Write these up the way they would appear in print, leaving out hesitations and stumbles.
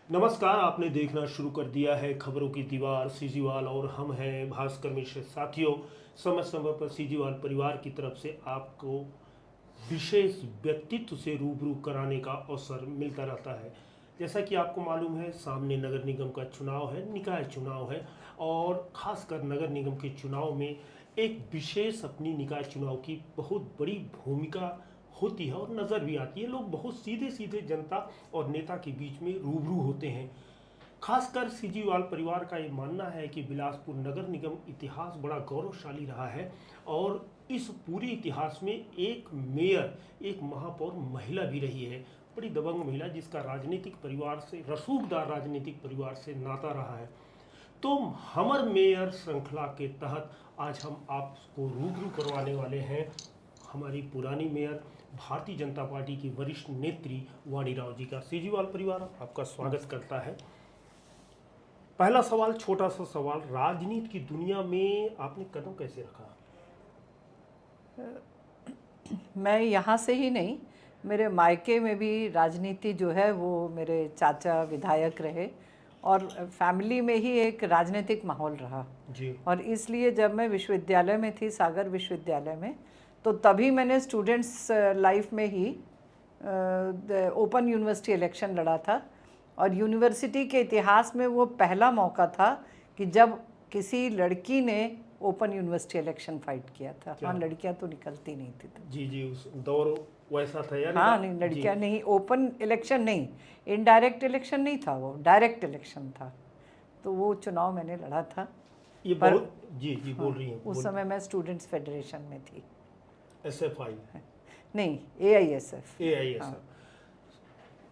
नमस्कार। आपने देखना शुरू कर दिया है खबरों की दीवार सीजीवाल और हम हैं भास्कर मिश्र। साथियों, समय समय पर सीजीवाल परिवार की तरफ से आपको विशेष व्यक्तित्व से रूबरू कराने का अवसर मिलता रहता है। जैसा कि आपको मालूम है, सामने नगर निगम का चुनाव है, निकाय चुनाव है। और खासकर नगर निगम के चुनाव में एक विशेष अपनी निकाय चुनाव की बहुत बड़ी भूमिका होती है और नज़र भी आती है। लोग बहुत सीधे सीधे जनता और नेता के बीच में रूबरू होते हैं। खासकर सीजीवाल परिवार का ये मानना है कि बिलासपुर नगर निगम इतिहास बड़ा गौरवशाली रहा है और इस पूरे इतिहास में एक मेयर, एक महापौर महिला भी रही है। बड़ी दबंग महिला जिसका राजनीतिक परिवार से, रसूखदार राजनीतिक परिवार से नाता रहा है। तो हमर मेयर श्रृंखला के तहत आज हम आपको रूबरू करवाने वाले हैं हमारी पुरानी मेयर, भारतीय जनता पार्टी की वरिष्ठ नेत्री वाणी राव जी का। सीजीवाल परिवार आपका स्वागत करता है। पहला सवाल, छोटा सा सवाल, राजनीति की दुनिया में आपने कदम कैसे रखा? मैं यहाँ से ही नहीं, मेरे मायके में भी राजनीति जो है वो मेरे चाचा विधायक रहे और फैमिली में ही एक राजनीतिक माहौल रहा जी। और इसलिए जब मैं विश्वविद्यालय में थी, सागर विश्वविद्यालय में, तो तभी मैंने स्टूडेंट्स लाइफ में ही ओपन यूनिवर्सिटी इलेक्शन लड़ा था और यूनिवर्सिटी के इतिहास में वो पहला मौका था कि जब किसी लड़की ने ओपन यूनिवर्सिटी इलेक्शन फाइट किया था। हाँ, लड़कियां तो निकलती नहीं थी तो। जी जी, उस दौर वैसा था यानी। हाँ नहीं, लड़कियां नहीं, ओपन इलेक्शन नहीं, इनडायरेक्ट इलेक्शन नहीं था, वो डायरेक्ट इलेक्शन था। तो वो चुनाव मैंने लड़ा था। ये पर बहुत जी जी बोल रही हैं। उस समय मैं स्टूडेंट्स फेडरेशन में थी। SFI, नहीं, AISF। AISF।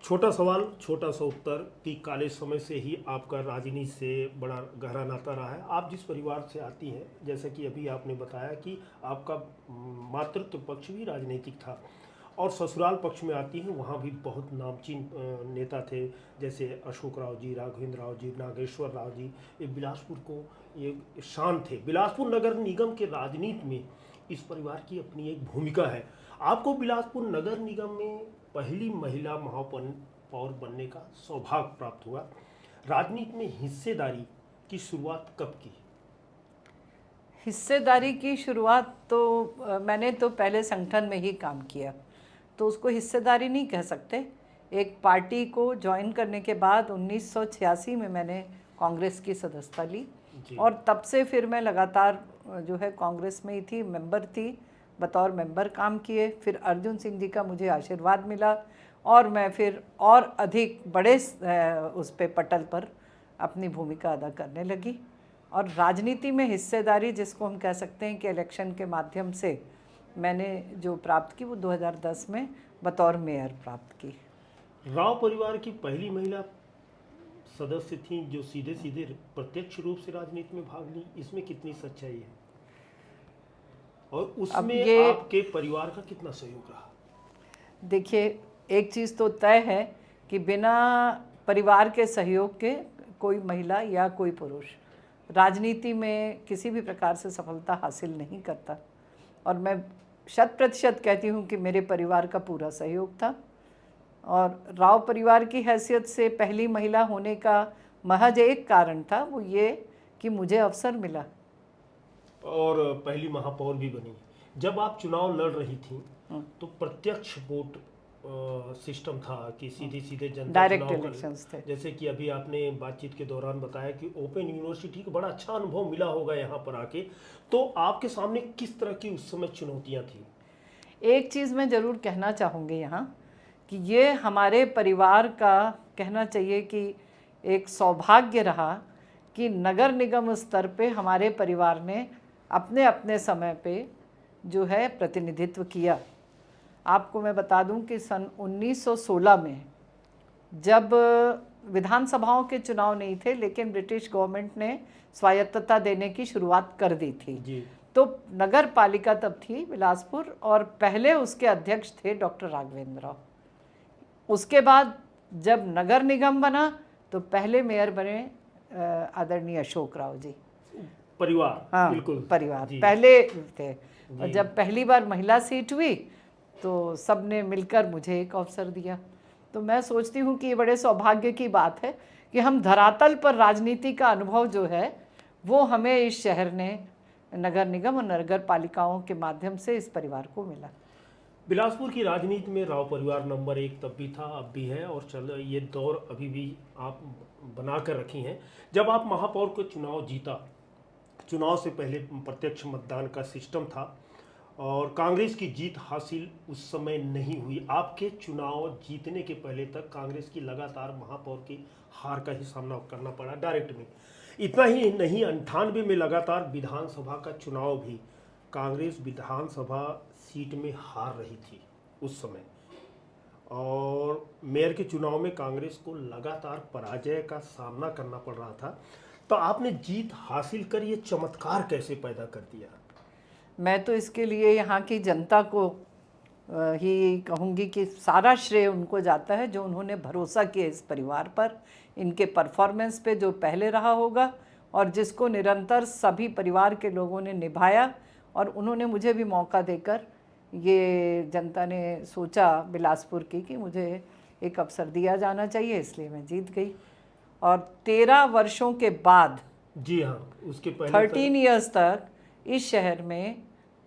छोटा सवाल छोटा सा उत्तर कि कॉलेज समय से ही आपका राजनीति से बड़ा गहरा नाता रहा है। आप जिस परिवार से आती हैं, जैसा कि अभी आपने बताया कि आपका मातृत्व पक्ष भी राजनीतिक था और ससुराल पक्ष में आती हैं, वहाँ भी बहुत नामचीन नेता थे, जैसे अशोक राव जी, राघवेंद्र राव जी, नागेश्वर राव जी। ये बिलासपुर को ये शान थे। बिलासपुर नगर निगम के राजनीति में इस परिवार की अपनी एक भूमिका है। आपको बिलासपुर नगर निगम में पहली महिला महापौर बनने का सौभाग्य प्राप्त हुआ। राजनीति में हिस्सेदारी की शुरुआत कब की? हिस्सेदारी की शुरुआत तो मैंने तो पहले संगठन में ही काम किया, तो उसको हिस्सेदारी नहीं कह सकते। एक पार्टी को ज्वाइन करने के बाद 1986 में मैंने कांग्रेस की सदस्यता ली और तब से फिर मैं लगातार जो है कांग्रेस में ही थी, मेंबर थी, बतौर मेंबर काम किए। फिर अर्जुन सिंह जी का मुझे आशीर्वाद मिला और मैं फिर और अधिक बड़े उस पे पटल पर अपनी भूमिका अदा करने लगी। और राजनीति में हिस्सेदारी जिसको हम कह सकते हैं कि इलेक्शन के माध्यम से मैंने जो प्राप्त की वो 2010 में बतौर मेयर प्राप्त की। राव परिवार की पहली महिला सदस्य थी जो सीधे सीधे प्रत्यक्ष रूप से राजनीति में भाग ली। इसमें कितनी सच्चाई है और उसमें आपके परिवार का कितना सहयोग रहा? देखिए, एक चीज़ तो तय है कि बिना परिवार के सहयोग के कोई महिला या कोई पुरुष राजनीति में किसी भी प्रकार से सफलता हासिल नहीं करता और मैं 100% कहती हूँ कि मेरे परिवार का पूरा सहयोग था। और राव परिवार की हैसियत से पहली महिला होने का महज एक कारण था, वो ये कि मुझे अवसर मिला और पहली महापौर भी बनी। जब आप चुनाव लड़ रही थी तो प्रत्यक्ष वोट सिस्टम था कि सीधे सीधे जनता डायरेक्ट चुनाव इलेक्शंस थे। जैसे कि अभी आपने बातचीत के दौरान बताया कि ओपन यूनिवर्सिटी का बड़ा अच्छा अनुभव मिला होगा यहाँ पर आके, तो आपके सामने किस तरह की उस समय चुनौतियाँ थी? एक चीज़ मैं ज़रूर कहना चाहूँगी यहाँ कि ये हमारे परिवार का कहना चाहिए कि एक सौभाग्य रहा कि नगर निगम स्तर पे हमारे परिवार ने अपने अपने समय पे जो है प्रतिनिधित्व किया। आपको मैं बता दूं कि सन 1916 में जब विधानसभाओं के चुनाव नहीं थे लेकिन ब्रिटिश गवर्नमेंट ने स्वायत्तता देने की शुरुआत कर दी थी जी। तो नगर पालिका तब थी बिलासपुर और पहले उसके अध्यक्ष थे डॉक्टर राघवेंद्र राव। उसके बाद जब नगर निगम बना तो पहले मेयर बने आदरणीय अशोक राव जी। परिवार, हाँ, बिल्कुल परिवार जी। पहले थे। और जब पहली बार महिला सीट हुई तो सबने मिलकर मुझे एक अवसर दिया तो मैं सोचती हूँ कि ये बड़े सौभाग्य की बात है कि हम धरातल पर राजनीति का अनुभव जो है वो हमें इस शहर ने नगर निगम और नगर पालिकाओं के माध्यम से इस परिवार को मिला। बिलासपुर की राजनीति में राव परिवार नंबर 1 तब भी था, अब भी है, और चल ये दौर अभी भी आप बना कर रखी हैं। जब आप महापौर को चुनाव जीता, चुनाव से पहले प्रत्यक्ष मतदान का सिस्टम था और कांग्रेस की जीत हासिल उस समय नहीं हुई। आपके चुनाव जीतने के पहले तक कांग्रेस की लगातार महापौर की हार का ही सामना करना पड़ा डायरेक्ट में। इतना ही नहीं, 98 में लगातार विधानसभा का चुनाव भी कांग्रेस विधानसभा सीट में हार रही थी उस समय, और मेयर के चुनाव में कांग्रेस को लगातार पराजय का सामना करना पड़ रहा था। तो आपने जीत हासिल कर ये चमत्कार कैसे पैदा कर दिया? मैं तो इसके लिए यहाँ की जनता को ही कहूँगी कि सारा श्रेय उनको जाता है, जो उन्होंने भरोसा किया इस परिवार पर, इनके परफॉर्मेंस पे जो पहले रहा होगा, और जिसको निरंतर सभी परिवार के लोगों ने निभाया। और उन्होंने मुझे भी मौका देकर, ये जनता ने सोचा बिलासपुर की कि मुझे एक अवसर दिया जाना चाहिए, इसलिए मैं जीत गई। और 13 वर्षों के बाद, जी हाँ, उसके पहले 13 ईयर्स तक इस शहर में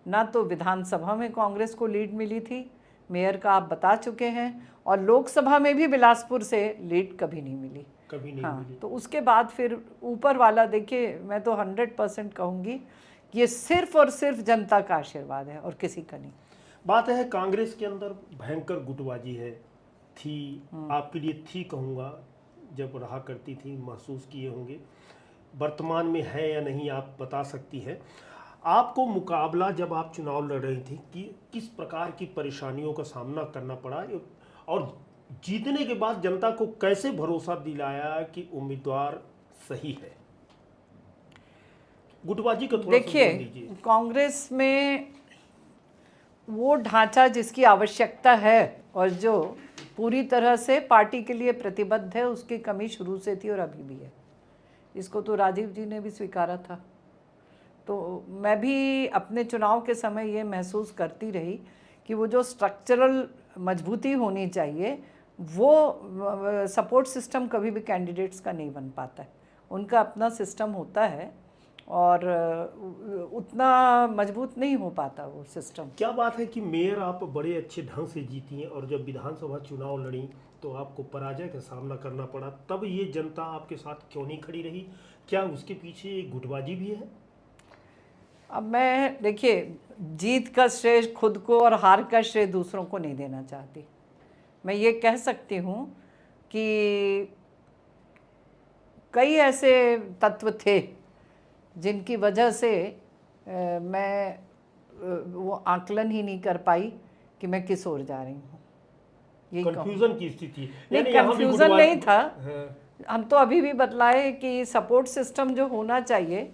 ना तो विधानसभा में कांग्रेस को लीड मिली थी, मेयर का आप बता चुके हैं, और लोकसभा में भी बिलासपुर से लीड कभी नहीं मिली। कभी नहीं हाँ, मिली। तो उसके बाद फिर ऊपर वाला, देखिए मैं तो 100% कहूँगी ये सिर्फ और सिर्फ जनता का आशीर्वाद है और किसी का नहीं। बात है कांग्रेस के अंदर भयंकर गुटबाजी है, थी, आपके लिए थी कहूँगा, जब रहा करती थी, महसूस किए होंगे। वर्तमान में है या नहीं आप बता सकती हैं। आपको मुकाबला जब आप चुनाव लड़ रही थी कि किस प्रकार की परेशानियों का सामना करना पड़ा, और जीतने के बाद जनता को कैसे भरोसा दिलाया कि उम्मीदवार सही है? गुटबाजी का थोड़ा देखिए, दीजिए। कांग्रेस में वो ढांचा जिसकी आवश्यकता है और जो पूरी तरह से पार्टी के लिए प्रतिबद्ध है, उसकी कमी शुरू से थी और अभी भी है। इसको तो राजीव जी ने भी स्वीकारा था। तो मैं भी अपने चुनाव के समय ये महसूस करती रही कि वो जो स्ट्रक्चरल मजबूती होनी चाहिए, वो सपोर्ट सिस्टम कभी भी कैंडिडेट्स का नहीं बन पाता है। उनका अपना सिस्टम होता है और उतना मजबूत नहीं हो पाता वो सिस्टम। क्या बात है कि मेयर आप बड़े अच्छे ढंग से जीती हैं, और जब विधानसभा चुनाव लड़ी तो आपको पराजय का सामना करना पड़ा, तब ये जनता आपके साथ क्यों नहीं खड़ी रही? क्या उसके पीछे एक गुटबाजी भी है? अब मैं, देखिए, जीत का श्रेय खुद को और हार का श्रेय दूसरों को नहीं देना चाहती। मैं ये कह सकती हूँ कि कई ऐसे तत्व थे जिनकी वजह से मैं वो आकलन ही नहीं कर पाई कि मैं किस ओर जा रही हूँ। ये कंफ्यूजन की स्थिति? नहीं, कंफ्यूजन नहीं था। हम तो अभी भी बतलाए कि सपोर्ट सिस्टम जो होना चाहिए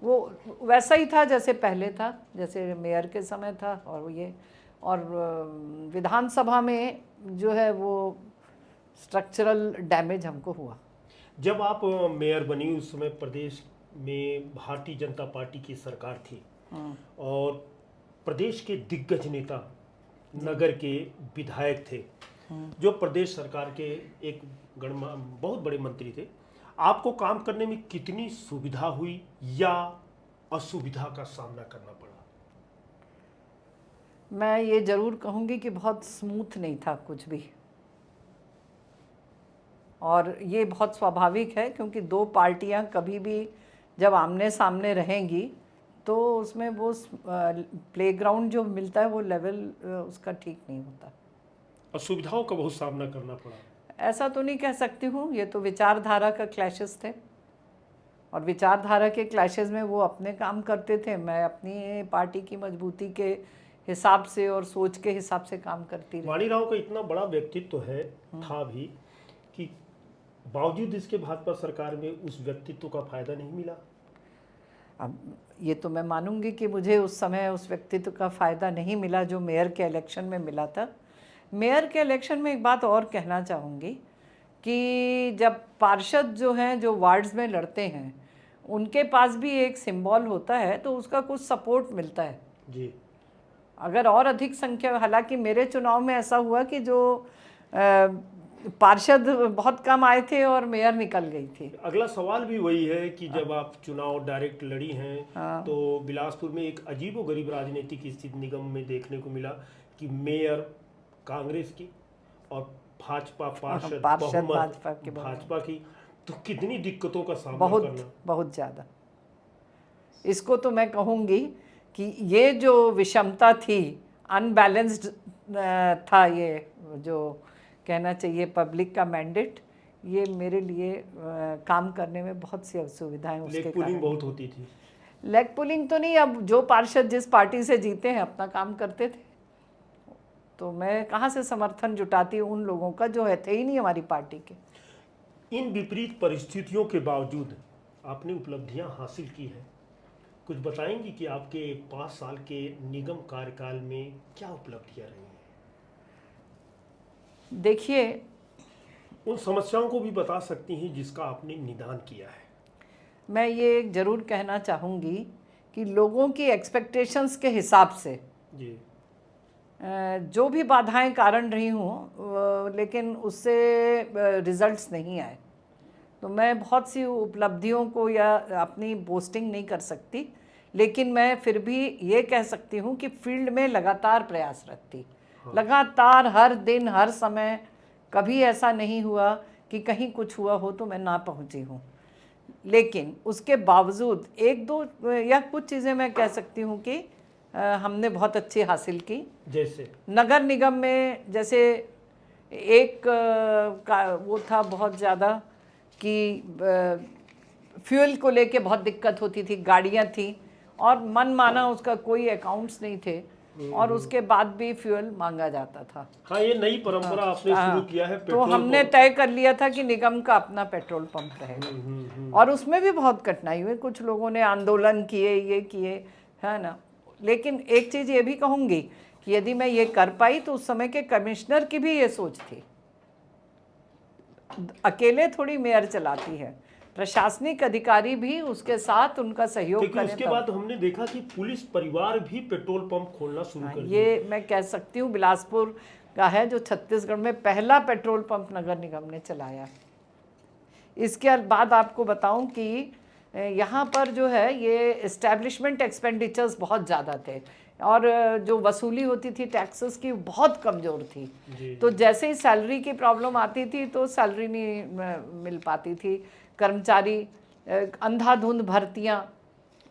वो वैसा ही था जैसे पहले था, जैसे मेयर के समय था। और ये, और विधानसभा में जो है वो स्ट्रक्चरल डैमेज हमको हुआ। जब आप मेयर बनी उस समय प्रदेश में भारतीय जनता पार्टी की सरकार थी, और प्रदेश के दिग्गज नेता, नगर के विधायक थे, जो प्रदेश सरकार के एक बहुत बड़े मंत्री थे। आपको काम करने में कितनी सुविधा हुई या असुविधा का सामना करना पड़ा? मैं ये जरूर कहूँगी कि बहुत स्मूथ नहीं था कुछ भी, और ये बहुत स्वाभाविक है क्योंकि दो पार्टियां कभी भी जब आमने सामने रहेंगी तो उसमें वो प्लेग्राउंड जो मिलता है वो लेवल उसका ठीक नहीं होता। असुविधाओं का बहुत सामना करना पड़ा? ऐसा तो नहीं कह सकती हूँ, ये तो विचारधारा का क्लैशेस थे, और विचारधारा के क्लैशेस में वो अपने काम करते थे, मैं अपनी पार्टी की मजबूती के हिसाब से और सोच के हिसाब से काम करती रही। वाणी राव का इतना बड़ा व्यक्तित्व है, था भी, कि बावजूद इसके भाजपा सरकार में उस व्यक्तित्व का फायदा नहीं मिला। अब ये तो मैं मानूंगी कि मुझे उस समय उस व्यक्तित्व का फ़ायदा नहीं मिला जो मेयर के इलेक्शन में मिला था। मेयर के इलेक्शन में एक बात और कहना चाहूँगी कि जब पार्षद जो हैं, जो वार्ड्स में लड़ते हैं, उनके पास भी एक सिंबल होता है, तो उसका कुछ सपोर्ट मिलता है जी। अगर और अधिक संख्या। हालांकि मेरे चुनाव में ऐसा हुआ कि जो पार्षद बहुत कम आए थे और मेयर निकल गई थी। अगला सवाल भी वही है कि जब आप चुनाव डायरेक्ट लड़ी हैं हाँ। तो बिलासपुर में एक अजीबोगरीब राजनीतिक स्थिति निगम में देखने को मिला कि मेयर कांग्रेस की और भाजपा पार्षद पार्षद बहुमत भाजपा की भाजपा की, तो कितनी दिक्कतों का सामना बहुत करना। बहुत ज़्यादा। इसको तो मैं कहूँगी कि ये जो विषमता थी, अनबैलेंस्ड था, ये जो कहना चाहिए पब्लिक का मैंडेट, ये मेरे लिए काम करने में बहुत सी असुविधाएं उसके लेग पुलिंग कारण। बहुत होती थी। लेग पुलिंग तो नहीं, अब जो पार्षद जिस पार्टी से जीते हैं अपना काम करते थे, तो मैं कहाँ से समर्थन जुटाती उन लोगों का जो है थे ही नहीं हमारी पार्टी के। इन विपरीत परिस्थितियों के बावजूद आपने उपलब्धियां हासिल की हैं। कुछ बताएंगी कि आपके 5 साल के निगम कार्यकाल में क्या उपलब्धियां रही हैं? देखिए, उन समस्याओं को भी बता सकती हैं जिसका आपने निदान किया है। मैं ये ज़रूर कहना चाहूँगी कि लोगों की एक्सपेक्टेशंस के हिसाब से जी। जो भी बाधाएं कारण रही हूँ, लेकिन उससे रिजल्ट्स नहीं आए, तो मैं बहुत सी उपलब्धियों को या अपनी बोस्टिंग नहीं कर सकती, लेकिन मैं फिर भी ये कह सकती हूँ कि फील्ड में लगातार प्रयासरत थी। लगातार हर दिन हर समय, कभी ऐसा नहीं हुआ कि कहीं कुछ हुआ हो तो मैं ना पहुँची हूँ। लेकिन उसके बावजूद एक दो या कुछ चीज़ें मैं कह सकती हूँ कि हमने बहुत अच्छी हासिल की। जैसे नगर निगम में जैसे एक का वो था बहुत ज़्यादा कि फ्यूल को लेके बहुत दिक्कत होती थी, गाड़ियाँ थी और मन माना उसका कोई अकाउंट्स नहीं थे और उसके बाद भी फ्यूल मांगा जाता था। हाँ, ये नई परंपरा आपने शुरू किया है तो पेट्रोल हमने पंप। तय कर लिया था कि निगम का अपना पेट्रोल पंप रहेगा और उसमें भी बहुत कठिनाई हुई, कुछ लोगों ने आंदोलन किए, ये किए, है ना। लेकिन एक चीज़ ये भी कहूँगी कि यदि मैं ये कर पाई तो उस समय के कमिश्नर की भी ये सोच थी, अकेले थोड़ी मेयर चलाती है, प्रशासनिक अधिकारी भी उसके साथ उनका सहयोग क्योंकि करें। उसके बाद हमने देखा कि पुलिस परिवार भी पेट्रोल पंप खोलना शुरू कर दिया। ये मैं कह सकती हूँ बिलासपुर का है जो छत्तीसगढ़ में पहला पेट्रोल पंप नगर निगम ने चलाया। इसके बाद आपको बताऊं कि यहाँ पर जो है ये इस्टेब्लिशमेंट एक्सपेंडिचर्स बहुत ज़्यादा थे और जो वसूली होती थी टैक्सेस की बहुत कमज़ोर थी। तो जैसे ही सैलरी की प्रॉब्लम आती थी तो सैलरी नहीं मिल पाती थी, कर्मचारी अंधाधुंध भर्तियाँ,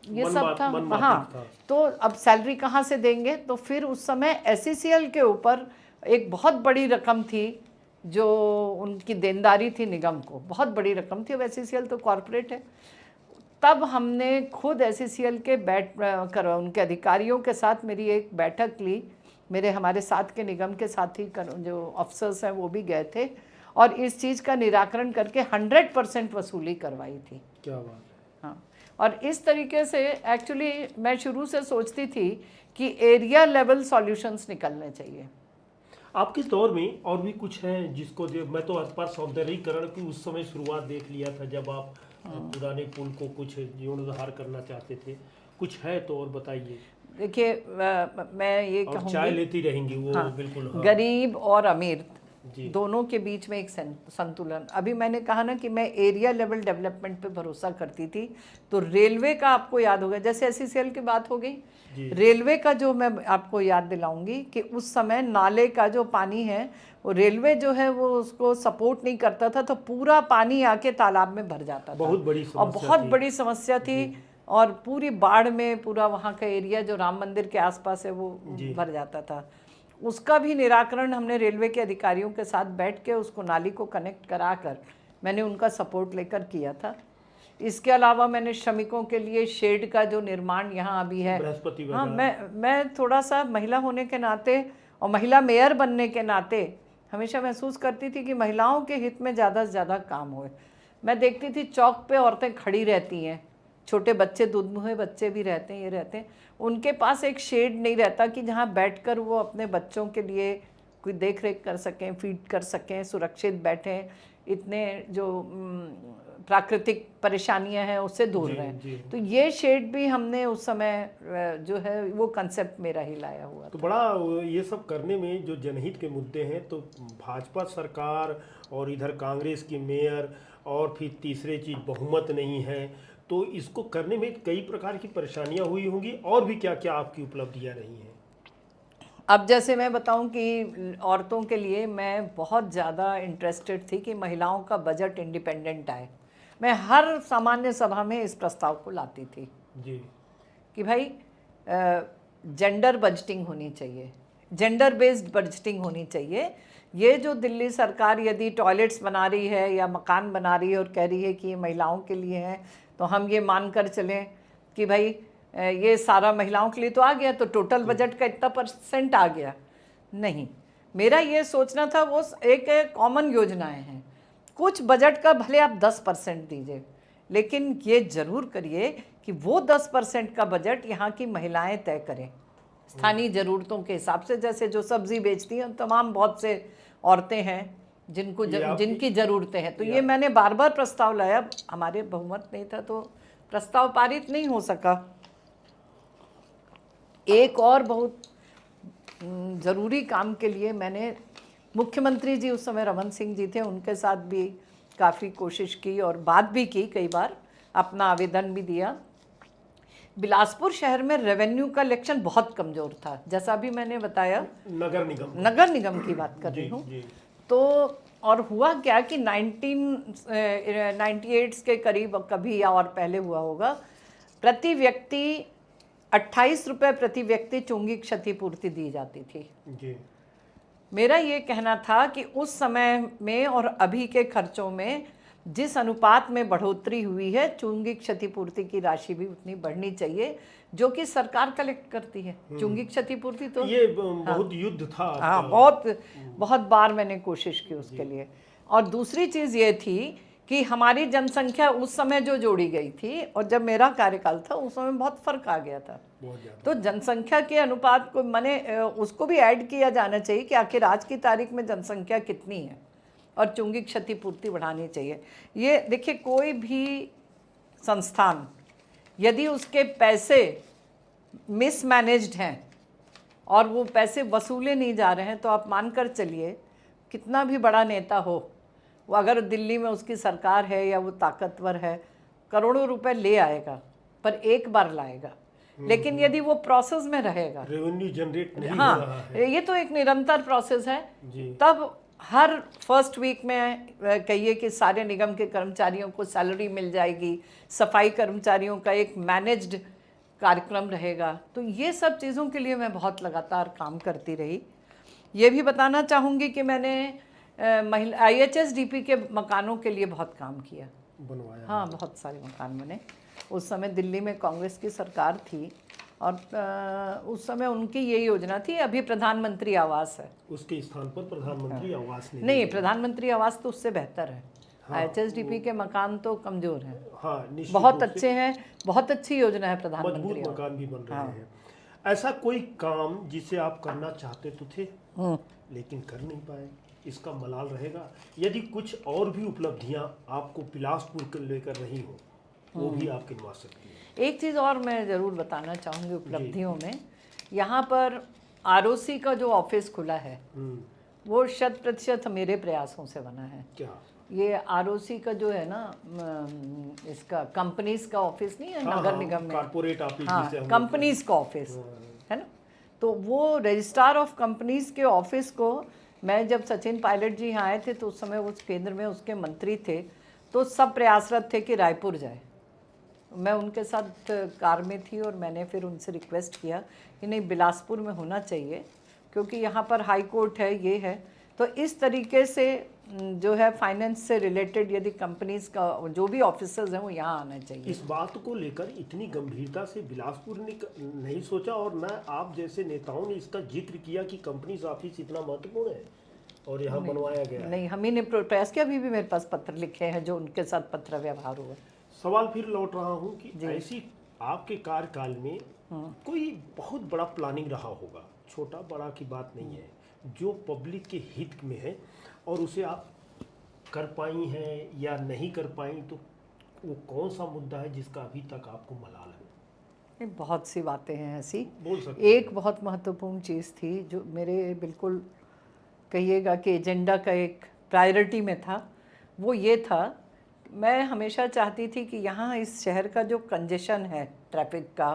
ये सब था। हाँ, तो अब सैलरी कहाँ से देंगे? तो फिर उस समय एसईसीएल के ऊपर एक बहुत बड़ी रकम थी जो उनकी देनदारी थी निगम को, बहुत बड़ी रकम थी। अब एसईसीएल तो कॉरपोरेट है। तब हमने खुद एसईसीएल के उनके अधिकारियों के साथ मेरी एक बैठक ली, मेरे हमारे साथ के निगम के साथी जो अफसर्स हैं वो भी गए थे और इस चीज़ का निराकरण करके 100% वसूली करवाई थी। क्या बात है। हाँ, और इस तरीके से एक्चुअली मैं शुरू से सोचती थी कि एरिया लेवल सॉल्यूशंस निकलने चाहिए। आपके दौर में और भी कुछ है जिसको मैं तो पर सौंदर्यीकरण की उस समय शुरुआत देख लिया था जब आप पुराने पुल को कुछ जीर्णोद्धार करना चाहते थे, कुछ है तो और बताइए। देखिए, मैं ये कहूँगी, चाय लेती रहेंगी वो। हाँ, बिल्कुल। हाँ। गरीब और अमीर जी। दोनों के बीच में एक संतुलन। अभी मैंने कहा ना कि मैं एरिया लेवल डेवलपमेंट पे भरोसा करती थी, तो रेलवे का आपको याद होगा, जैसे एसईसीएल की बात हो गई, रेलवे का जो मैं आपको याद दिलाऊंगी कि उस समय नाले का जो पानी है वो रेलवे जो है वो उसको सपोर्ट नहीं करता था, तो पूरा पानी आके तालाब में भर जाता था। बहुत बड़ी समस्या और बहुत बड़ी समस्या थी और पूरी बाढ़ में पूरा वहाँ का एरिया जो राम मंदिर के आसपास है वो भर जाता था। उसका भी निराकरण हमने रेलवे के अधिकारियों के साथ बैठ के उसको नाली को कनेक्ट कराकर मैंने उनका सपोर्ट लेकर किया था। इसके अलावा मैंने श्रमिकों के लिए शेड का जो निर्माण यहाँ अभी है, हाँ, मैं थोड़ा सा महिला होने के नाते और महिला मेयर बनने के नाते हमेशा महसूस करती थी कि महिलाओं के हित में ज़्यादा से ज़्यादा काम होए। मैं देखती थी चौक पे औरतें खड़ी रहती हैं, छोटे बच्चे, दूध मुहे बच्चे भी रहते हैं, ये रहते हैं, उनके पास एक शेड नहीं रहता कि जहाँ बैठकर वो अपने बच्चों के लिए कोई देख रेख कर सकें, फीड कर सकें, सुरक्षित बैठें। इतने जो प्राकृतिक परेशानियां हैं उससे दूर जी, रहें। जी। तो ये शेड भी हमने उस समय जो है वो कंसेप्ट मेरा ही लाया हुआ तो था। बड़ा ये सब करने में जो जनहित के मुद्दे हैं, तो भाजपा सरकार और इधर कांग्रेस की मेयर और फिर तीसरे चीज बहुमत नहीं है, तो इसको करने में कई प्रकार की परेशानियां हुई होंगी, और भी क्या क्या आपकी उपलब्धियां रही हैं? अब जैसे मैं बताऊं कि औरतों के लिए मैं बहुत ज़्यादा इंटरेस्टेड थी कि महिलाओं का बजट इंडिपेंडेंट आए। मैं हर सामान्य सभा में इस प्रस्ताव को लाती थी जी कि भाई जेंडर बजटिंग होनी चाहिए, जेंडर बेस्ड बजटिंग होनी चाहिए। ये जो दिल्ली सरकार यदि टॉयलेट्स बना रही है या मकान बना रही है और कह रही है कि ये महिलाओं के लिए है, तो हम ये मान कर चलें कि भाई ये सारा महिलाओं के लिए तो आ गया, तो टोटल बजट का इतना % आ गया। नहीं, मेरा ये सोचना था वो एक कॉमन योजनाएं हैं, कुछ बजट का भले आप 10% दीजिए, लेकिन ये ज़रूर करिए कि वो 10% का बजट यहाँ की महिलाएं तय करें स्थानीय ज़रूरतों के हिसाब से। जैसे जो सब्ज़ी बेचती हैं तमाम बहुत से औरतें हैं जिनकी ज़रूरतें हैं। तो ये मैंने बार बार प्रस्ताव लाया, हमारे बहुमत नहीं था तो प्रस्ताव पारित नहीं हो सका। एक और बहुत ज़रूरी काम के लिए मैंने मुख्यमंत्री जी उस समय रमन सिंह जी थे, उनके साथ भी काफ़ी कोशिश की और बात भी की, कई बार अपना आवेदन भी दिया। बिलासपुर शहर में रेवेन्यू कलेक्शन बहुत कमज़ोर था, जैसा अभी मैंने बताया। नगर निगम की बात कर रही हूँ। तो और हुआ क्या कि 1998 के करीब, कभी या और पहले हुआ होगा, प्रति व्यक्ति 28 रुपये प्रति व्यक्ति चुंगी क्षतिपूर्ति दी जाती थी। जी। मेरा ये कहना था कि उस समय में और अभी के खर्चों में जिस अनुपात में बढ़ोतरी हुई है, चुंगी क्षतिपूर्ति की राशि भी उतनी बढ़नी चाहिए जो कि सरकार कलेक्ट करती है। चुंगी क्षतिपूर्ति तो ये बहुत युद्ध था। हाँ, बहुत बार मैंने कोशिश की उसके लिए। और दूसरी चीज़ ये थी कि हमारी जनसंख्या उस समय जो जोड़ी गई थी और जब मेरा कार्यकाल था उस समय बहुत फर्क आ गया था। तो जनसंख्या के अनुपात को मैंने उसको भी ऐड किया जाना चाहिए कि आखिर आज की तारीख में जनसंख्या कितनी है और चुंगी क्षतिपूर्ति बढ़ानी चाहिए। ये देखिए, कोई भी संस्थान यदि उसके पैसे मिसमैनेज्ड हैं और वो पैसे वसूले नहीं जा रहे हैं, तो आप मानकर चलिए कितना भी बड़ा नेता हो, वो अगर दिल्ली में उसकी सरकार है या वो ताकतवर है, करोड़ों रुपए ले आएगा पर एक बार लाएगा। लेकिन यदि वो प्रोसेस में रहेगा, रेवेन्यू जनरेट नहीं हो रहा है, ये तो एक निरंतर प्रोसेस है जी। तब हर फर्स्ट वीक में कहिए कि सारे निगम के कर्मचारियों को सैलरी मिल जाएगी, सफाई कर्मचारियों का एक मैनेज्ड कार्यक्रम रहेगा। तो ये सब चीज़ों के लिए मैं बहुत लगातार काम करती रही। ये भी बताना चाहूँगी कि मैंने महिला IHSDP के मकानों के लिए बहुत काम किया, बनवाया। हाँ, बहुत सारे मकान बने। उस समय दिल्ली में कांग्रेस की सरकार थी और उस समय उनकी ये योजना थी, अभी प्रधानमंत्री आवास है, उसके स्थान पर प्रधानमंत्री आवास नहीं, प्रधानमंत्री आवास तो उससे बेहतर है। हाँ, IHSDP के मकान तो कमज़ोर हैं, हाँ, निश्चित बहुत अच्छे हैं, बहुत अच्छी योजना है प्रधानमंत्री मजबूत आवास। मकान भी बन रहे हैं। ऐसा कोई काम जिसे आप करना चाहते तो थे लेकिन कर नहीं पाए, इसका मलाल रहेगा? यदि कुछ और भी उपलब्धियां आपको बिलासपुर को लेकर रही हो, वो भी आप गिनवा सकती हैं। एक चीज़ और मैं ज़रूर बताना चाहूँगी उपलब्धियों में, यहाँ पर ROC का जो ऑफिस खुला है वो 100% मेरे प्रयासों से बना है। क्या ये ROC का जो है ना, इसका कंपनीज का ऑफिस नहीं है, नगर निगम में कॉर्पोरेट ऑफिस, हाँ, कंपनीज का ऑफिस है ना, तो वो रजिस्ट्रार ऑफ कंपनीज के ऑफिस को मैं जब सचिन पायलट जी यहाँ आए थे तो उस समय उस केंद्र में उसके मंत्री थे, तो सब प्रयासरत थे कि रायपुर जाए। मैं उनके साथ कार में थी और मैंने फिर उनसे रिक्वेस्ट किया कि नहीं, बिलासपुर में होना चाहिए क्योंकि यहाँ पर हाई कोर्ट है, ये है। तो इस तरीके से जो है फाइनेंस से रिलेटेड यदि कंपनीज का जो भी ऑफिसर्स हैं वो यहाँ आना चाहिए। इस बात को लेकर इतनी गंभीरता से बिलासपुर ने नहीं सोचा और न आप जैसे नेताओं ने इसका जिक्र किया कि कंपनीज ऑफिस इतना महत्वपूर्ण है और यहाँ बनवाया गया है? नहीं, हम ही ने प्रयास किया, अभी भी मेरे पास पत्र लिखे हैं जो उनके साथ पत्र व्यवहार हुआ। सवाल फिर लौट रहा हूँ कि ऐसी आपके कार्यकाल में कोई बहुत बड़ा प्लानिंग रहा होगा, छोटा बड़ा की बात नहीं है, जो पब्लिक के हित में है और उसे आप कर पाई हैं या नहीं कर पाई, तो वो कौन सा मुद्दा है जिसका अभी तक आपको मलाल है? नहीं, बहुत सी बातें हैं ऐसी। बोल सकते एक बहुत महत्वपूर्ण चीज़ थी जो मेरे बिल्कुल कहिएगा कि एजेंडा का एक प्रायोरिटी में था, वो ये था, मैं हमेशा चाहती थी कि यहाँ इस शहर का जो कंजेशन है ट्रैफिक का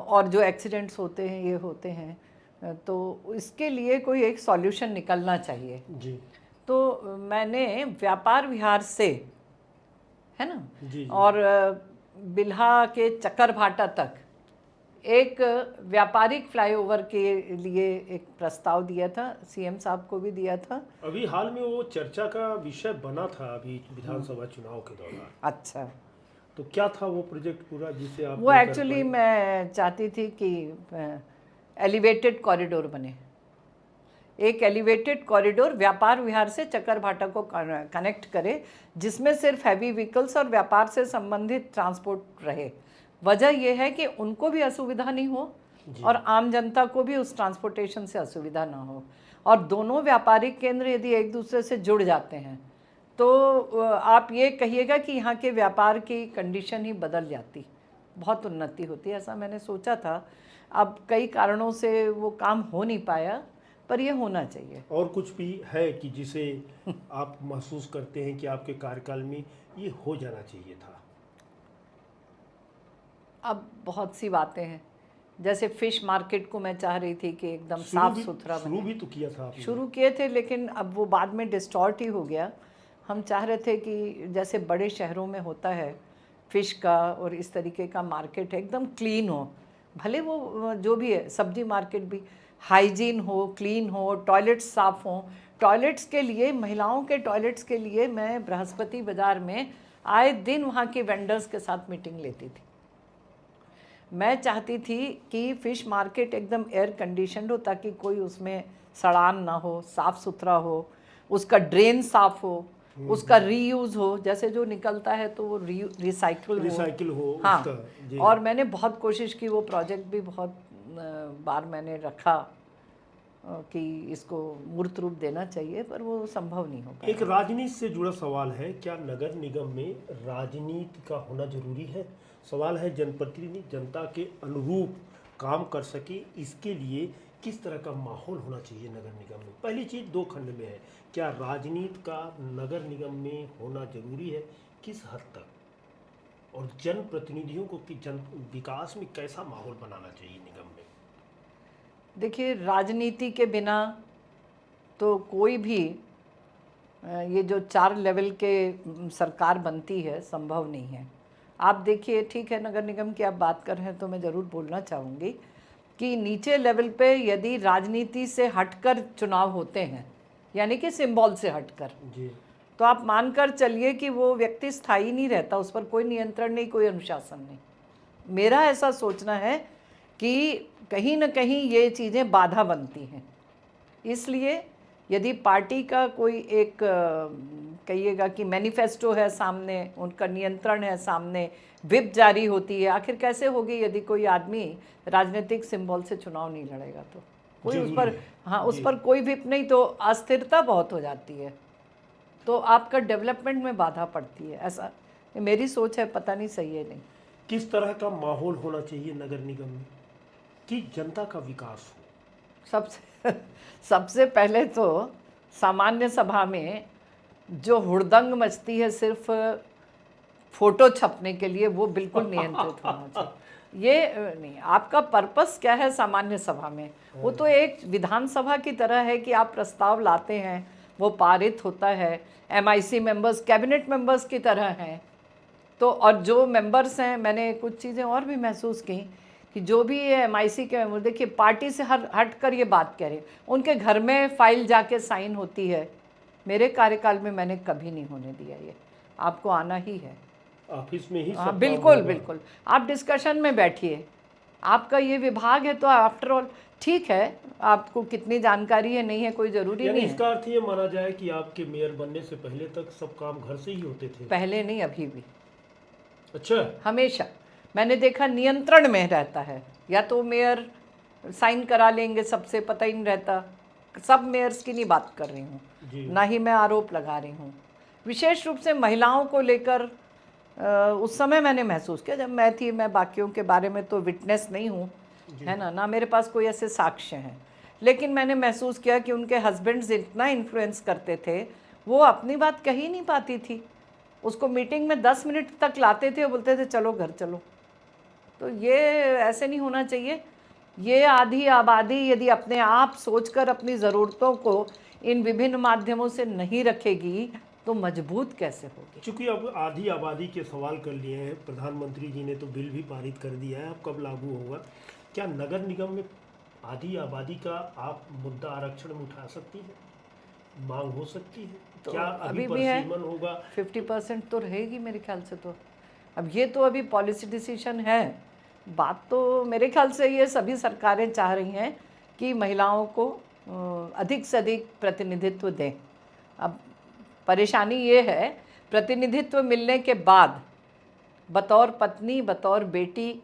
और जो एक्सीडेंट्स होते हैं ये होते हैं, तो इसके लिए कोई एक सॉल्यूशन निकलना चाहिए। जी तो मैंने व्यापार विहार से, है ना, जी जी। और बिल्हा के चक्करभाटा तक एक व्यापारिक फ्लाईओवर के लिए एक प्रस्ताव दिया था, सीएम साहब को भी दिया था। अभी हाल में वो चर्चा का विषय बना था अभी विधानसभा चुनाव के दौरान। अच्छा, तो क्या था वो प्रोजेक्ट पूरा जिसे आप वो नहीं कर एक्चुअली पाए? मैं चाहती थी कि एलिवेटेड कॉरिडोर बने, एक एलिवेटेड कॉरिडोर व्यापार विहार से चक्करभाटा को कनेक्ट करे, जिसमें सिर्फ हैवी व्हीकल्स और व्यापार से संबंधित ट्रांसपोर्ट रहे। वजह यह है कि उनको भी असुविधा नहीं हो और आम जनता को भी उस ट्रांसपोर्टेशन से असुविधा ना हो, और दोनों व्यापारिक केंद्र यदि एक दूसरे से जुड़ जाते हैं तो आप ये कहिएगा कि यहाँ के व्यापार की कंडीशन ही बदल जाती, बहुत उन्नति होती है, ऐसा मैंने सोचा था। अब कई कारणों से वो काम हो नहीं पाया, पर ये होना चाहिए। और कुछ भी है कि जिसे आप महसूस करते हैं कि आपके कार्यकाल में ये हो जाना चाहिए था? अब बहुत सी बातें हैं, जैसे फिश मार्केट को मैं चाह रही थी कि एकदम शुरू साफ भी सुथरा शुरू बने। भी तो किया था आपने। शुरू किए थे, लेकिन अब वो बाद में डिस्टॉर्ट ही हो गया। हम चाह रहे थे कि जैसे बड़े शहरों में होता है फ़िश का और इस तरीके का मार्केट है, एकदम क्लीन हो, भले वो जो भी है सब्जी मार्केट भी हाइजीन हो, क्लीन हो, टॉयलेट्स साफ़ हों। टॉयलेट्स के लिए, महिलाओं के टॉयलेट्स के लिए मैं बृहस्पति बाज़ार में आए दिन वहाँ के वेंडर्स के साथ मीटिंग लेती थी। मैं चाहती थी कि फ़िश मार्केट एकदम एयर कंडीशनड हो, ताकि कोई उसमें सड़ान ना हो, साफ़ सुथरा हो, उसका ड्रेन साफ़ हो, उसका रीयूज़ हो, जैसे जो निकलता है तो वो रिसाइकिल हो हाँ, उसका। जी। और मैंने बहुत कोशिश की, वो प्रोजेक्ट भी बहुत बार मैंने रखा कि इसको मूर्त रूप देना चाहिए, पर वो संभव नहीं हो एक पाया। राजनीति से जुड़ा सवाल है, क्या नगर निगम में राजनीति का होना जरूरी है? सवाल है जनप्रतिनिधि जनता के अनुरूप काम कर सके, इसके लिए किस तरह का माहौल होना चाहिए नगर निगम में? पहली चीज दो खंड में है, क्या राजनीति का नगर निगम में होना जरूरी है, किस हद तक, और जनप्रतिनिधियों को कि जन विकास में कैसा माहौल बनाना चाहिए निगम में? देखिए, राजनीति के बिना तो कोई भी ये जो 4 लेवल के सरकार बनती है, संभव नहीं है। आप देखिए, ठीक है, नगर निगम की आप बात कर रहे हैं तो मैं ज़रूर बोलना चाहूँगी कि नीचे लेवल पे यदि राजनीति से हटकर चुनाव होते हैं, यानी कि सिंबल से हटकर, जी तो आप मानकर चलिए कि वो व्यक्ति स्थायी नहीं रहता, उस पर कोई नियंत्रण नहीं, कोई अनुशासन नहीं। मेरा ऐसा सोचना है कि कहीं न कहीं ये चीज़ें बाधा बनती हैं। इसलिए यदि पार्टी का कोई एक कहिएगा कि मैनिफेस्टो है सामने, उनका नियंत्रण है सामने, विप जारी होती है, आखिर कैसे होगी यदि कोई आदमी राजनीतिक सिंबल से चुनाव नहीं लड़ेगा? तो कोई उस जरूरी पर, है। हाँ, उस जी। पर कोई विप नहीं, तो अस्थिरता बहुत हो जाती है, तो आपका डेवलपमेंट में बाधा पड़ती है। ऐसा मेरी सोच है, पता नहीं सही है नहीं। किस तरह का माहौल होना चाहिए नगर निगम में कि जनता का विकास हो? सबसे सबसे पहले तो सामान्य सभा में जो हुड़दंग मचती है सिर्फ फोटो छपने के लिए, वो बिल्कुल नियंत्रित होना चाहिए। ये नहीं, आपका पर्पस क्या है सामान्य सभा में? वो तो एक विधानसभा की तरह है कि आप प्रस्ताव लाते हैं, वो पारित होता है, एमआईसी मेंबर्स कैबिनेट मेंबर्स की तरह हैं। तो और जो मेंबर्स हैं, मैंने कुछ चीज़ें और भी महसूस की कि जो भी ये एमआईसी के मेंबर, देखिए पार्टी से हट कर ये बात कह रहे, उनके घर में फाइल जाके साइन होती है। मेरे कार्यकाल में मैंने कभी नहीं होने दिया ये, आपको आना ही है। ऑफिस में ही सब हाँ, काम बिल्कुल होगा। बिल्कुल, आप डिस्कशन में बैठिए, आपका ये विभाग है तो आफ्टर ऑल ठीक है, आपको कितनी जानकारी है नहीं है कोई ज़रूरी यानी नहीं है। इसका अर्थ ये माना जाए कि आपके मेयर बनने से पहले तक सब काम घर से ही होते थे? पहले नहीं, अभी भी, अच्छा। हमेशा मैंने देखा नियंत्रण में रहता है, या तो मेयर साइन करा लेंगे, सबसे पता ही नहीं रहता सब मेयर्स की नहीं बात कर रही हूँ, जी। ना ही मैं आरोप लगा रही हूँ। विशेष रूप से महिलाओं को लेकर उस समय मैंने महसूस किया जब मैं थी, मैं बाकियों के बारे में तो विटनेस नहीं हूँ, जी। है ना मेरे पास कोई ऐसे साक्ष्य हैं, लेकिन मैंने महसूस किया कि उनके हस्बैंड्स इतना इन्फ्लुएंस करते थे, वो अपनी बात कह ही नहीं पाती थी, उसको मीटिंग में 10 मिनट तक लाते थे और बोलते थे चलो घर चलो। तो ये ऐसे नहीं होना चाहिए। ये आधी आबादी यदि अपने आप सोचकर अपनी ज़रूरतों को इन विभिन्न माध्यमों से नहीं रखेगी तो मजबूत कैसे होगी। चूंकि अब आधी आबादी के सवाल कर लिए हैं, प्रधानमंत्री जी ने तो बिल भी पारित कर दिया है, अब कब लागू होगा? क्या नगर निगम में आधी आबादी का आप मुद्दा आरक्षण में उठा सकती हैं? मांग हो सकती है? तो क्या अभी अभी भी है, परसीमन होगा? 50% तो रहेगी मेरे ख्याल से। तो अब ये तो अभी पॉलिसी डिसीजन है। बात तो मेरे ख्याल से ये सभी सरकारें चाह रही हैं कि महिलाओं को अधिक से अधिक प्रतिनिधित्व दें। अब परेशानी ये है, प्रतिनिधित्व मिलने के बाद बतौर पत्नी, बतौर बेटी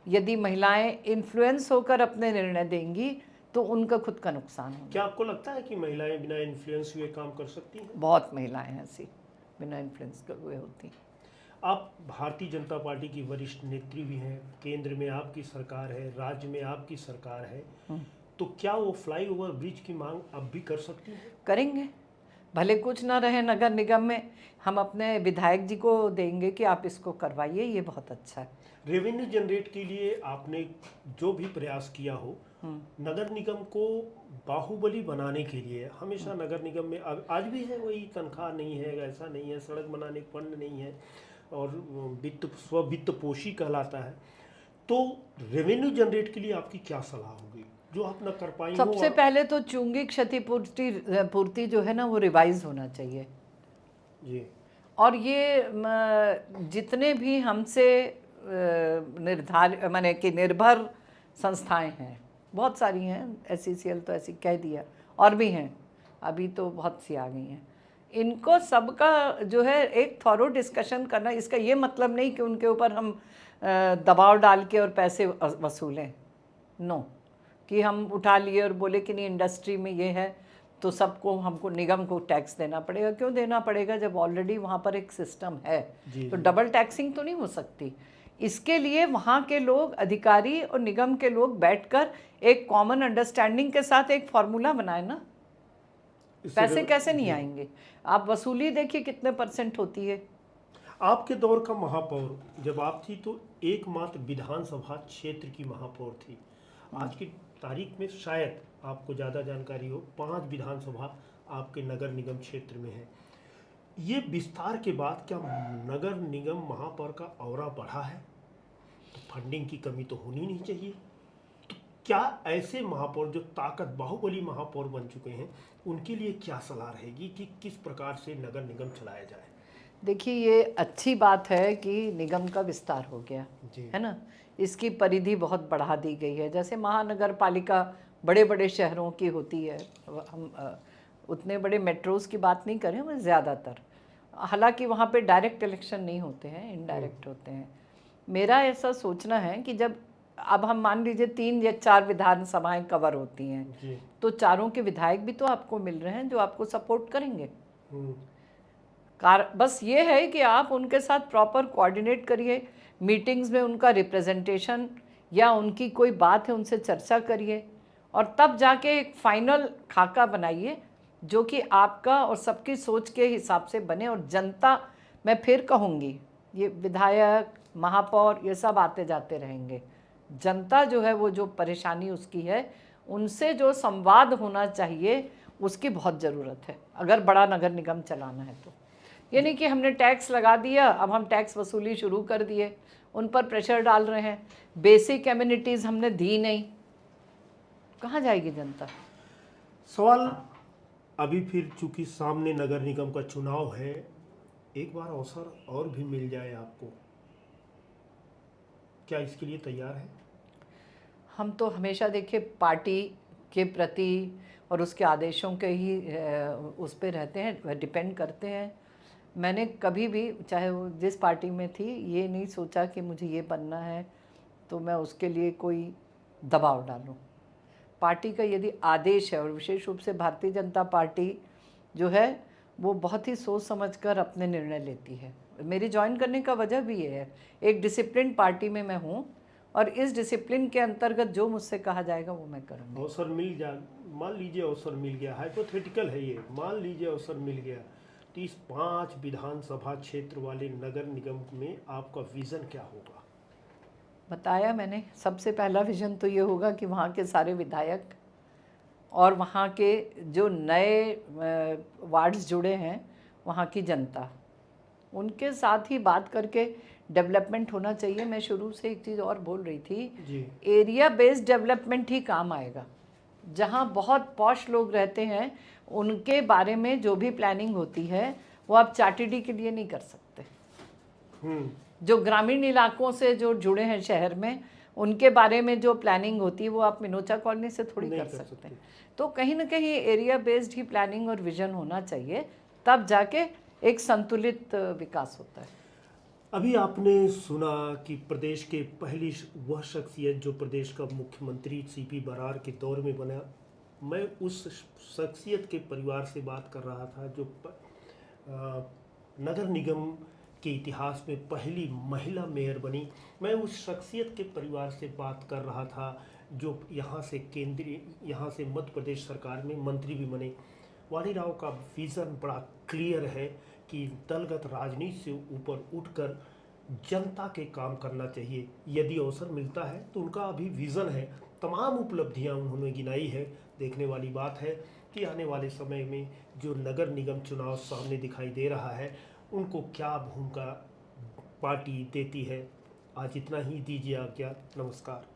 यदि महिलाएं इन्फ्लुएंस होकर अपने निर्णय देंगी तो उनका खुद का नुकसान होगा। क्या आपको लगता है कि महिलाएं बिना इन्फ्लुएंस हुए काम कर सकती हैं? बहुत महिलाएं हैं ऐसी बिना इन्फ्लुएंस हुए होती। आप भारतीय जनता पार्टी की वरिष्ठ नेत्री भी हैं, केंद्र में आपकी सरकार है, राज्य में आपकी सरकार है, तो क्या वो फ्लाईओवर ब्रिज की मांग अब भी कर सकती हैं? करेंगे, भले कुछ ना रहे नगर निगम में, हम अपने विधायक जी को देंगे कि आप इसको करवाइए, ये बहुत अच्छा है। रेवेन्यू जनरेट के लिए आपने जो भी प्रयास किया हो, नगर निगम को बाहुबली बनाने के लिए हमेशा नगर निगम में आज भी है वही, तनख्वाह नहीं है, ऐसा नहीं है, सड़क बनाने फंड नहीं है और वित्त पोषी कहलाता है। तो रेवेन्यू जनरेट के लिए आपकी क्या सलाह होगी जो आप न कर पाई हो? सबसे पहले तो चुंगी क्षतिपूर्ति पूर्ति जो है ना वो रिवाइज होना चाहिए जी। और ये जितने भी हमसे निर्धारित माने कि निर्भर संस्थाएं हैं, बहुत सारी हैं, SCCL तो ऐसी कह दिया, और भी हैं, अभी तो बहुत सी आ गई हैं, इनको सबका जो है एक थॉरो डिस्कशन करना। इसका ये मतलब नहीं कि उनके ऊपर हम दबाव डाल के और पैसे वसूलें, नो, कि हम उठा लिए और बोले कि नहीं इंडस्ट्री में ये है तो सबको हमको निगम को टैक्स देना पड़ेगा। क्यों देना पड़ेगा जब ऑलरेडी वहाँ पर एक सिस्टम है? तो डबल टैक्सिंग तो नहीं हो सकती। इसके लिए वहाँ के लोग, अधिकारी और निगम के लोग बैठकर एक कॉमन अंडरस्टैंडिंग के साथ एक फॉर्मूला बनाए ना। पैसे कैसे नहीं आएंगे? आप वसूली देखिए कितने % होती है। आपके दौर का महापौर जब आप थी तो एकमात्र विधानसभा क्षेत्र की महापौर थी। आज की तारीख में शायद आपको ज़्यादा जानकारी हो, 5 विधानसभा आपके नगर निगम क्षेत्र में है। ये विस्तार के बाद क्या नगर निगम महापौर का औरा बढ़ा है? तो फंडिंग की कमी तो होनी नहीं चाहिए। तो क्या ऐसे महापौर जो ताकत बाहुबली महापौर बन चुके हैं, उनके लिए क्या सलाह रहेगी कि किस प्रकार से नगर निगम चलाया जाए? देखिए, ये अच्छी बात है कि निगम का विस्तार हो गया है ना, इसकी परिधि बहुत बढ़ा दी गई है। जैसे महानगर पालिका बड़े बड़े शहरों की होती है, हम उतने बड़े मेट्रोज की बात नहीं करें, वो ज़्यादातर, हालांकि वहाँ पे डायरेक्ट इलेक्शन नहीं होते हैं, इनडायरेक्ट होते हैं। मेरा ऐसा सोचना है कि जब अब हम मान लीजिए 3 या 4 विधानसभाएं कवर होती हैं, तो चारों के विधायक भी तो आपको मिल रहे हैं जो आपको सपोर्ट करेंगे। बस ये है कि आप उनके साथ प्रॉपर कोऑर्डिनेट करिए, मीटिंग्स में उनका रिप्रेजेंटेशन या उनकी कोई बात है उनसे चर्चा करिए और तब जाके एक फाइनल खाका बनाइए जो कि आपका और सबकी सोच के हिसाब से बने। और जनता, मैं फिर कहूँगी, ये विधायक, महापौर, ये सब आते जाते रहेंगे। जनता जो है वो जो परेशानी उसकी है, उनसे जो संवाद होना चाहिए उसकी बहुत ज़रूरत है अगर बड़ा नगर निगम चलाना है तो। ये नहीं कि हमने टैक्स लगा दिया, अब हम टैक्स वसूली शुरू कर दिए, उन पर प्रेशर डाल रहे हैं, बेसिक एमिनिटीज़ हमने दी नहीं, कहाँ जाएगी जनता? सवाल अभी फिर चूंकि सामने नगर निगम का चुनाव है, एक बार अवसर और भी मिल जाए आपको, क्या इसके लिए तैयार है? हम तो हमेशा देखिए पार्टी के प्रति और उसके आदेशों के ही उस पर रहते हैं, डिपेंड करते हैं। मैंने कभी भी, चाहे वो जिस पार्टी में थी, ये नहीं सोचा कि मुझे ये बनना है तो मैं उसके लिए कोई दबाव डालूं। पार्टी का यदि आदेश है, और विशेष रूप से भारतीय जनता पार्टी जो है वो बहुत ही सोच समझकर अपने निर्णय लेती है। मेरी ज्वाइन करने का वजह भी ये है, एक डिसिप्लिन पार्टी में मैं हूँ और इस डिसिप्लिन के अंतर्गत जो मुझसे कहा जाएगा वो मैं करूँगी। अवसर मिल जा, मान लीजिए अवसर मिल गया, हाइपोथेटिकल है ये, मान लीजिए अवसर मिल गया, तो इस 5 विधानसभा क्षेत्र वाले नगर निगम में आपका विजन क्या होगा? बताया मैंने, सबसे पहला विजन तो ये होगा कि वहाँ के सारे विधायक और वहाँ के जो नए वार्ड्स जुड़े हैं, वहाँ की जनता, उनके साथ ही बात करके डेवलपमेंट होना चाहिए। मैं शुरू से एक चीज़ और बोल रही थी जी। एरिया बेस्ड डेवलपमेंट ही काम आएगा। जहाँ बहुत पॉश लोग रहते हैं उनके बारे में जो भी प्लानिंग होती है वो आप चाटीडी के लिए नहीं कर सकते। जो ग्रामीण इलाकों से जो जुड़े हैं शहर में, उनके बारे में जो प्लानिंग होती है वो आप मिनोचा कॉलोनी से थोड़ी नहीं कर कर सकते हैं। तो कहीं ना कहीं एरिया बेस्ड ही प्लानिंग और विजन होना चाहिए, तब जाके एक संतुलित विकास होता है। अभी आपने सुना कि प्रदेश के पहली वह शख्सियत जो प्रदेश का मुख्यमंत्री सीपी बरार के दौर में बना। मैं उस शख्सियत के परिवार से बात कर रहा था जो नगर निगम के इतिहास में पहली महिला मेयर बनी। मैं उस शख्सियत के परिवार से बात कर रहा था जो यहाँ से मध्य प्रदेश सरकार में मंत्री भी बने। वाणी राव का विज़न बड़ा क्लियर है कि दलगत राजनीति से ऊपर उठकर जनता के काम करना चाहिए। यदि अवसर मिलता है तो उनका अभी विज़न है, तमाम उपलब्धियां उन्होंने गिनाई है। देखने वाली बात है कि आने वाले समय में जो नगर निगम चुनाव सामने दिखाई दे रहा है, उनको क्या भूमिका पार्टी देती है। आज इतना ही, दीजिए आज्ञा, नमस्कार।